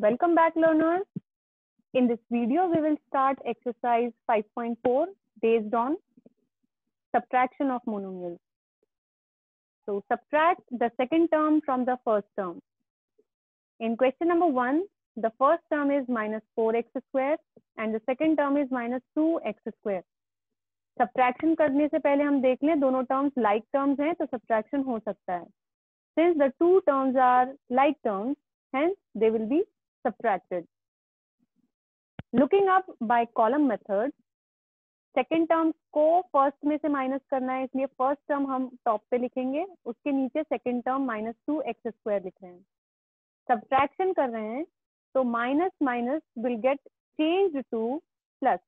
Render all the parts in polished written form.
Welcome back, learners. In this video, we will start exercise 5.4 based on subtraction of monomials. So subtract the second term from the first term. In question number 1, the first term is minus 4x square and the second term is minus 2x square. Subtraction करने से पहले हम देख लें दोनों terms like terms हैं तो subtraction हो सकता है. Since the two terms are like terms, hence they will be subtracted. Looking up by column method, second term को फर्स्ट में से माइनस करना है, इसलिए फर्स्ट टर्म हम टॉप पे लिखेंगे, उसके नीचे second term minus 2x square लिख रहे हैं. सब्ट्रैक्शन कर रहे हैं तो minus minus will get changed two plus,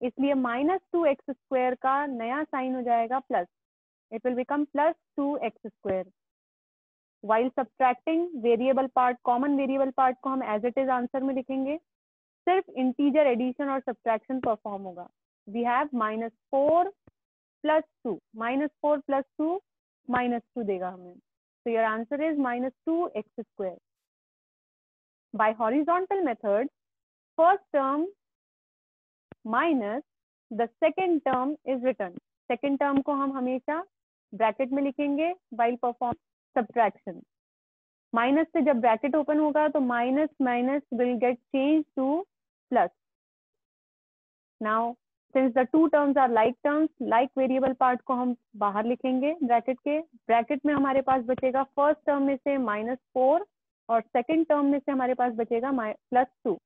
इसलिए माइनस 2x स्क्वायर का नया साइन हो जाएगा plus. It will become plus 2x square. While subtracting variable part, common variable part को हम एज इट इज आंसर में लिखेंगे, सिर्फ इंटीजर एडिशन और सब्ट्रैक्शन परफॉर्म होगा. We have minus 4 plus 2. Minus 4 plus 2 minus 2 देगा हमें. So your answer is minus 2x square. By horizontal method, first term minus the second term is written. Second term को हम हमेशा bracket में लिखेंगे while perform subtraction. Minus से जब bracket open होगा तो minus minus will get changed to plus. Now since the two terms are like terms, like variable part को हम बाहर लिखेंगे ब्रैकेट के. ब्रैकेट में हमारे पास बचेगा फर्स्ट टर्म में से माइनस 4 और सेकेंड टर्म में से हमारे पास बचेगा plus 2.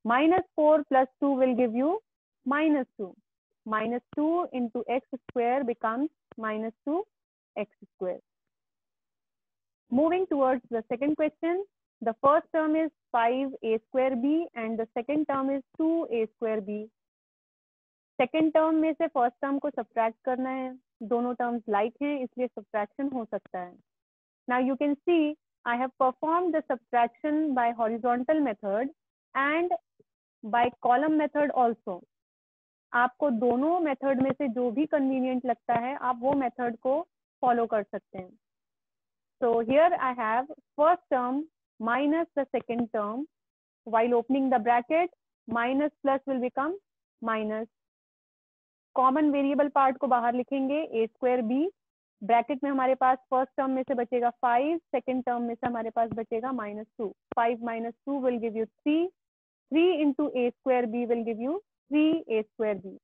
Minus 4 plus 2 will give you minus 2. Minus 2 into x square becomes minus 2x square. Moving towards the second question, the first term is 5a square b and the second term is 2a square b. Second term में से first term को subtract करना है, दोनों terms like हैं इसलिए subtraction हो सकता है. Now you can see I have perform the subtraction bye horizontal method and by column method also. आपको दोनों मेथड में से जो भी कन्वीनियंट लगता है आप वो मेथड को फॉलो कर सकते हैं. So here I have first term minus the second term. While opening the bracket minus plus will become minus. Common variable part को बाहर लिखेंगे ए स्क्वायर बी. ब्रैकेट में हमारे पास फर्स्ट टर्म में से बचेगा 5, सेकेंड टर्म में से हमारे पास बचेगा minus 2. 5 minus 2 will give you 3. 3 into a square b will give you 3a square b.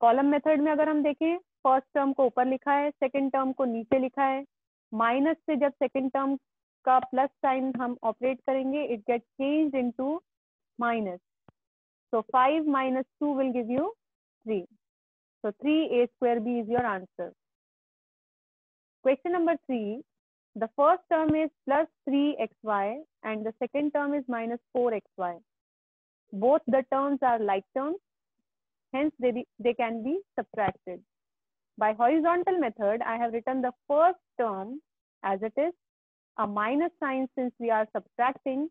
Column method में अगर हम देखें फर्स्ट टर्म को ऊपर लिखा है, सेकेंड टर्म को नीचे लिखा है. माइनस से जब सेकेंड टर्म का प्लस साइन हम ऑपरेट करेंगे it get changed into minus. So 5 minus 2 will give you 3. So 3a square b is your answer. Question number 3. The first term is plus 3xy and the second term is minus 4xy. Both the terms are like terms, hence they can be subtracted. By horizontal method, I have written the first term as it is, a minus sign since we are subtracting,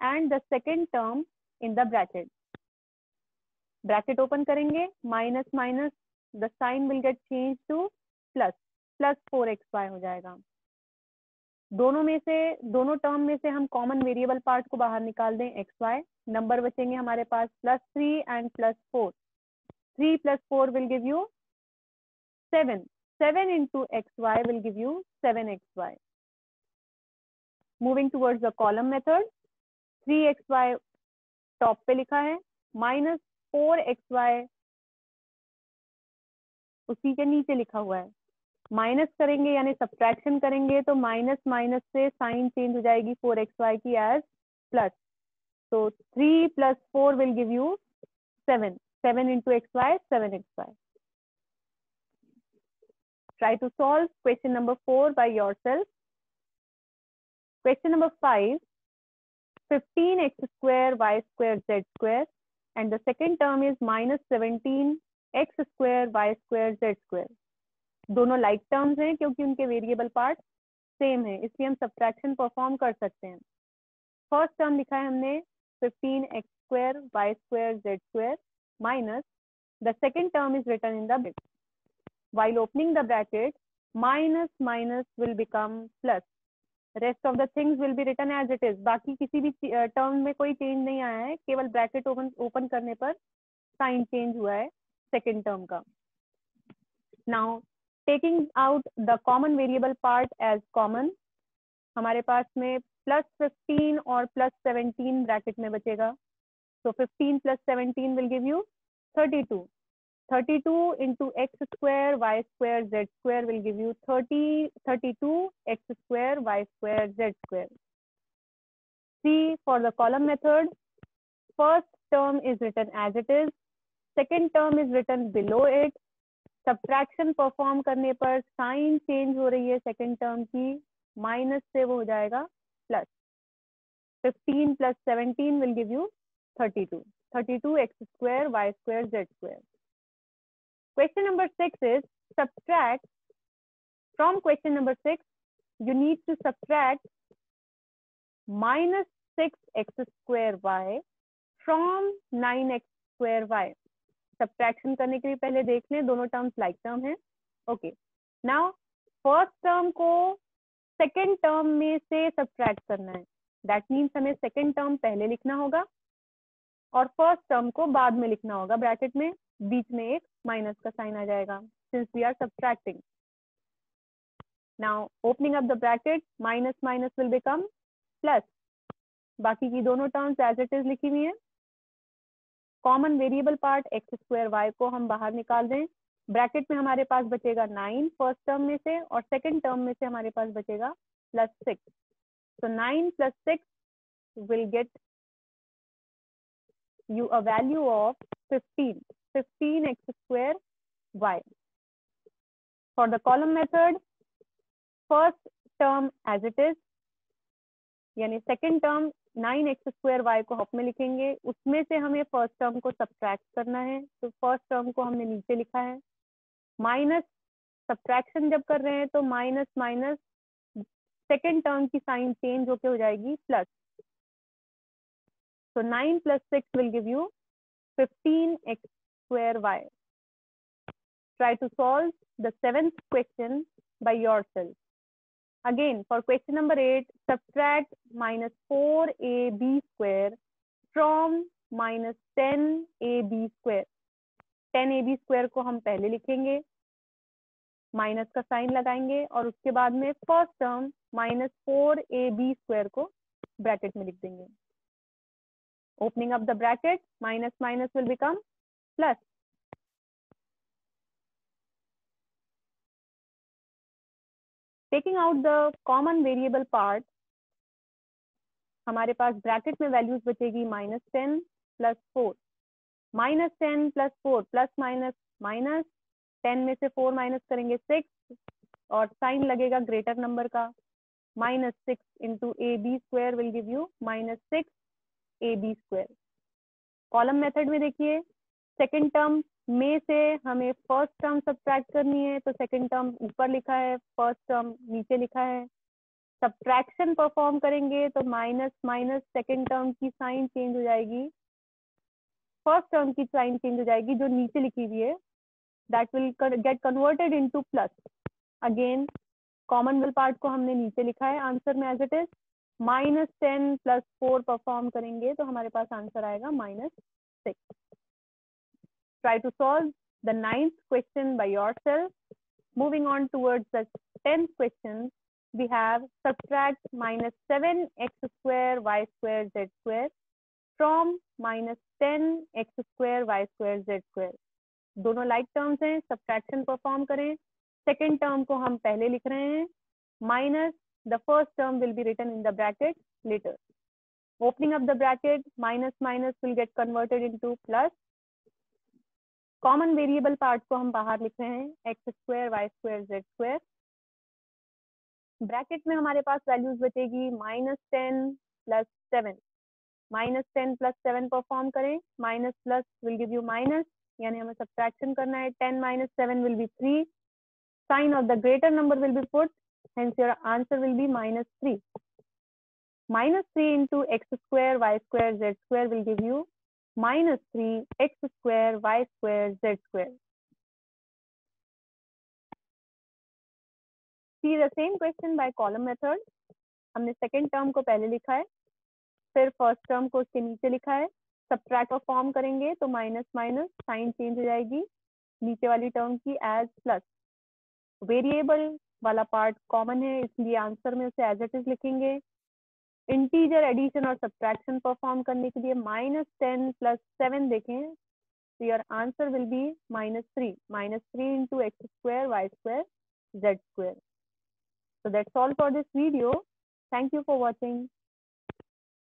and the second term in the bracket. Bracket open करेंगे, minus minus the sign will get change to plus. Plus 4xy हो जाएगा. दोनों term में से हम common variable part को बाहर निकाल दें xy. नंबर बचेंगे हमारे पास plus 3 and plus 4. 3 plus 4 will give you 7. 7 into xy will give you 7xy. Moving towards the column method, 3xy top पे लिखा है, माइनस 4xy उसी के नीचे लिखा हुआ है. माइनस करेंगे यानी सब्ट्रैक्शन करेंगे तो माइनस माइनस से साइन चेंज हो जाएगी 4xy की एज प्लस. तो 3 plus 4 will give you 7. 7 into xy 7xy. Try to solve question number 4 by yourself. Question number 5. 15x square y square z square and the second term is minus 17x square y square z square. दोनों like terms हैं क्योंकि उनके variable part same है इसलिए हम subtraction perform कर सकते हैं. फर्स्ट टर्म लिखा है हमने 15x square y square z square minus the second term is written in the bracket. While opening the bracket minus minus will become plus. Rest of the things will be written as it is. बाकी किसी भी term में कोई change नहीं आया है, केवल bracket open करने पर साइन चेंज हुआ है सेकेंड टर्म का। Now taking out the common variable part as common, हमारे पास में +15 और +17 ब्रैकेट में बचेगा। So 15 plus 17 will give you 32. 32 into x square y square z square will give you 32 x square y square z square. See, for the column method, first term is written as it is, second term is written below it. Subtraction perform करने पर sign change हो रही है second term की, minus से वो हो जाएगा plus. 15 plus 17 will give you 32. 32 x square y square z square. Question number 6 is subtract. From question number 6, you need to subtract -6x square y from 9x square y. Subtraction करने के लिए पहले देख लें दोनों टर्म्स लाइक टर्म है। Okay, now first term को second term में से सब्ट्रैक्ट करना है। दैट मीन्स हमें सेकेंड टर्म पहले लिखना होगा और फर्स्ट टर्म को बाद में लिखना होगा। ब्रैकेट में बीच में एक माइनस का साइन आ जाएगा since we are subtracting. Now opening up the bracket, minus minus will become plus. बाकी की दोनों टर्म्स एज इट इज लिखी हुई है। Common variable part x square y को हम बाहर निकाल दें। ब्रैकेट में हमारे पास बचेगा 9 फर्स्ट टर्म में से और सेकेंड टर्म में से हमारे पास बचेगा +6। So 9 plus 6 will get you a value of 15. 15x square y. For the column method, first term as it is, यानी second term 9x square y को हॉप में लिखेंगे, उसमें से हमें फर्स्ट टर्म को सब्ट्रैक्ट करना है। तो फर्स्ट टर्म को हमने नीचे लिखा है, माइनस सब्ट्रैक्शन जब कर रहे हैं तो माइनस माइनस सेकेंड टर्म की साइन चेंज होके हो जाएगी plus. So 9 plus 6 will give you 15x square y. Try to solve the 7th question by yourself. Again, for question number 8, subtract -4ab square from -10ab square. 10ab square को हम पहले लिखेंगे, minus का sign लगाएंगे और उसके बाद में फर्स्ट टर्म -4ab square को ब्रैकेट में लिख देंगे। Opening up the bracket, minus minus will become plus. Taking out the common variable part, हमारे पास ब्रैकेट में वैल्यूज बचेगी -10 + 4। -10 + 4 प्लस माइनस माइनस, 10 में से 4 माइनस करेंगे 6 और साइन लगेगा ग्रेटर नंबर का। -6 into ab square will give you -6ab square. Column method में देखिए, सेकेंड टर्म में से हमें फर्स्ट टर्म सब्ट्रैक्ट करनी है, तो सेकेंड टर्म ऊपर लिखा है, फर्स्ट टर्म नीचे लिखा है। सब्ट्रैक्शन परफॉर्म करेंगे तो माइनस माइनस सेकेंड टर्म की साइन चेंज हो जाएगी, फर्स्ट टर्म की साइन चेंज हो जाएगी जो नीचे लिखी हुई है, that will get converted into plus. Again common part को हमने नीचे लिखा है आंसर में एज इट इज। -10 + 4 परफॉर्म करेंगे तो हमारे पास आंसर आएगा -6. Try to solve the 9th question by yourself. Moving on towards the 10th question, we have subtract -7x square y square z square from -10x square y square z square. दोनों like terms हैं, subtraction perform करें। Second term को हम पहले लिख रहे हैं, minus the first term will be written in the bracket later. Opening up the bracket, minus minus will get converted into plus. Common variable part को हम बाहर लिख रहे हैं, x square y square z square. Bracket में हमारे पास values बचेगी -10 + 7. -10 + 7 perform करें, minus plus will give you minus, यानी हमें सब्ट्रैक्शन करना है। 10 - 7 will be 3. Sign of the greater number will be put, hence your answer will be -3. -3 into x square y square z square will give you -3x square y square z square. See the same question by column method. हमने second term को पहले लिखा है, फिर first term को उसके नीचे लिखा है। सब्ट्रैक्ट और फॉर्म करेंगे तो माइनस माइनस साइन चेंज हो जाएगी नीचे वाली टर्म की एज प्लस। वेरिएबल वाला पार्ट कॉमन है इसलिए आंसर में उसे एज इट इज लिखेंगे। इंटीजर एडिशन और सब्ट्रैक्शन परफॉर्म करने के लिए -10 + 7 देखें तो your answer will be -3 × x² y² z²। So that's all for this video. Thank you for watching.